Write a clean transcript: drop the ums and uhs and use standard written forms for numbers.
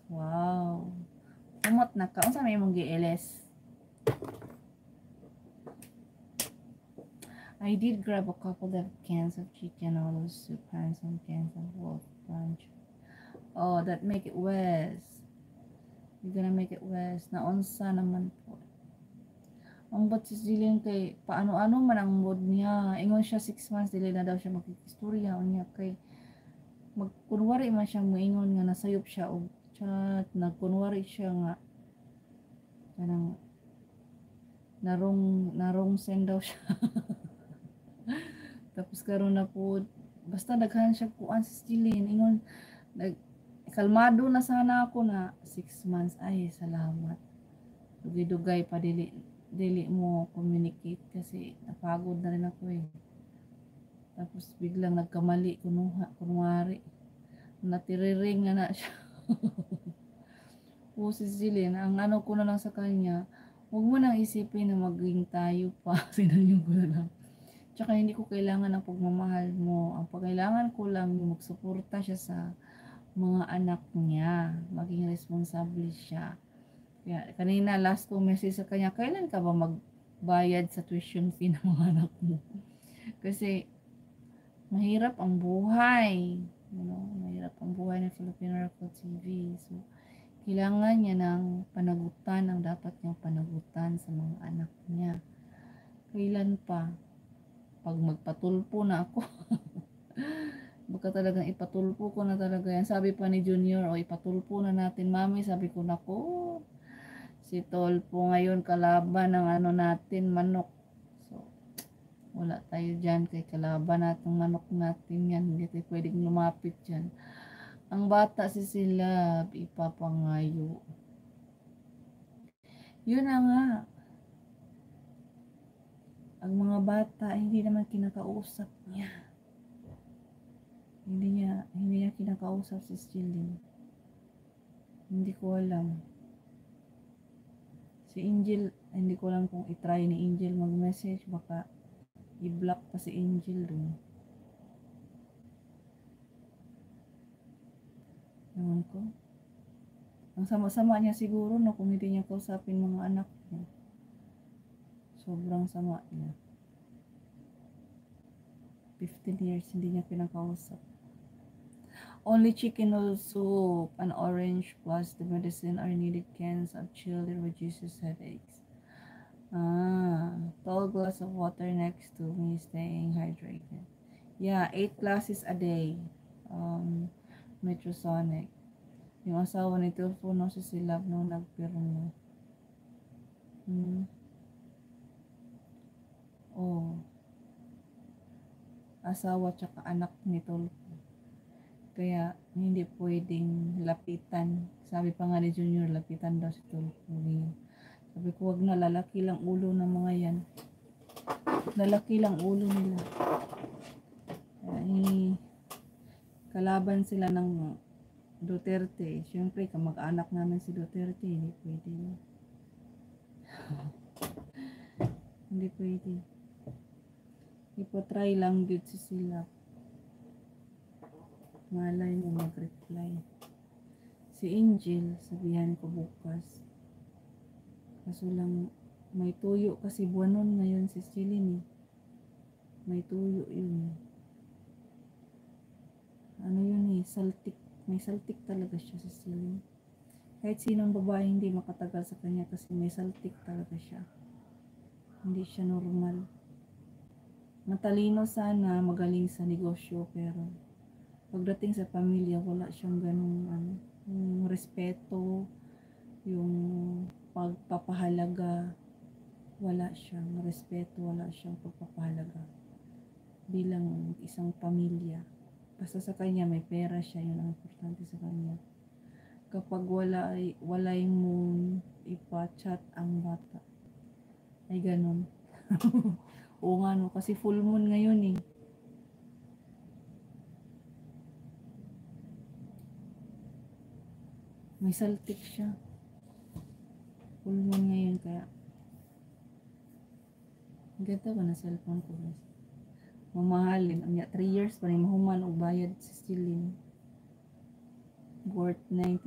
Wow. Umot na ka. Unsa may imong gi-LS? I did grab a couple of cans of chicken, olive soup, and some cans of wolf punch. Oh, that make it worse. You're gonna make it worse. Naunsa naman po. Ang bot si Jillian kay paano-ano man ang mood niya. Ingon siya 6 months dili na daw siya magkikistorya niya kay magkunwari man siyang moingon nga nasayop siya og chat, nagkunwari siya nga kanang narong send daw siya. Tapos karon na po basta daghan siya kuan si Jillian ingon kalmado na sana ako na 6 months ay salamat. Dugay-dugay pa dili mo communicate kasi napagod na rin ako eh. Tapos biglang nagkamali kunwari natiriring na siya. O si Jillian, ang ano ko na lang sa kanya, huwag mo nang isipin na maging tayo pa. Sinanyo ko na lang. Tsaka hindi ko kailangan ng pagmamahal mo. Ang pagkailangan ko lang magsuporta siya sa mga anak niya. Maging responsable siya. Kaya kanina last ko message sa kanya, kailan ka ba magbayad sa tuition fee ng mga anak mo? Kasi mahirap ang buhay. You know, mahirap ang buhay ng Filipino Record TV. So, kailangan niya ng panagutan ang dapat niyang panagutan sa mga anak niya. Kailan pa? Pag magpatulpo na ako. Baka talagang ipatulpo ko na talaga yan. Sabi pa ni Junior, o ipatulpo na natin, mami. Sabi ko, nako, si Tolpo ngayon kalaban ng ano natin, manok. So, wala tayo dyan kay kalaban natong manok natin yan. Hindi tayo pwedeng lumapit dyan. Ang bata si Silab, ipapangayo. Yun na nga. Ang mga bata, hindi naman kinakausap niya. Hindi niya kinakausap si Jillian. Hindi ko alam. Si Angel, hindi ko alam kung itry ni Angel mag-message. Baka i-block pa si Angel dun. Naman ko. Ang sama-sama niya siguro no, kung hindi niya kausapin mga anak niya. Sobrang sama niya. 15 years hindi niya pinakausap. Only chicken noodle soup and orange plus the medicine are needed. Cans of chili reduces headaches. Tall glass of water next to me, staying hydrated. Yeah, 8 glasses a day. Metrosonic. Yung asawa ni telepono si Silab nung nagpirmo. Oh. Asawa tsaka anak ni Tolpo. Kaya hindi pwedeng lapitan. Sabi pa nga ni Junior, lapitan daw si Tolpo. Sabi ko, wag na, lalaki lang ulo ng mga yan. Lalaki lang ulo nila. Ay, kalaban sila ng Duterte. Siyempre, kamag-anak namin si Duterte, hindi pwede. Hindi pwede. Ipotry lang dito si sila. Malay mo mag-reply. Si Angel, sabihan ko bukas. Kaso lang, may tuyo kasi buwanon ngayon si Jillian eh. May tuyo yun. Ano yun eh, saltik. May saltik talaga siya si Jillian. Kahit sinong babae hindi makatagal sa kanya kasi may saltik talaga siya. Hindi siya normal. Matalino sana, magaling sa negosyo, pero pagdating sa pamilya, wala siyang ganung yung respeto, yung pagpapahalaga, wala siyang respeto, wala siyang pagpapahalaga bilang isang pamilya. Basta sa kanya may pera siya, yun ang importante sa kanya. Kapag wala mo ipa-chat ang bata, ay ganun. Oo nga no, kasi full moon ngayon eh. May saltik siya. Full moon ngayon kaya. Ang ganda ba na cellphone ko guys? Mamahalin. 3 years pa rin mahuman o bayad si Jillian. Worth 90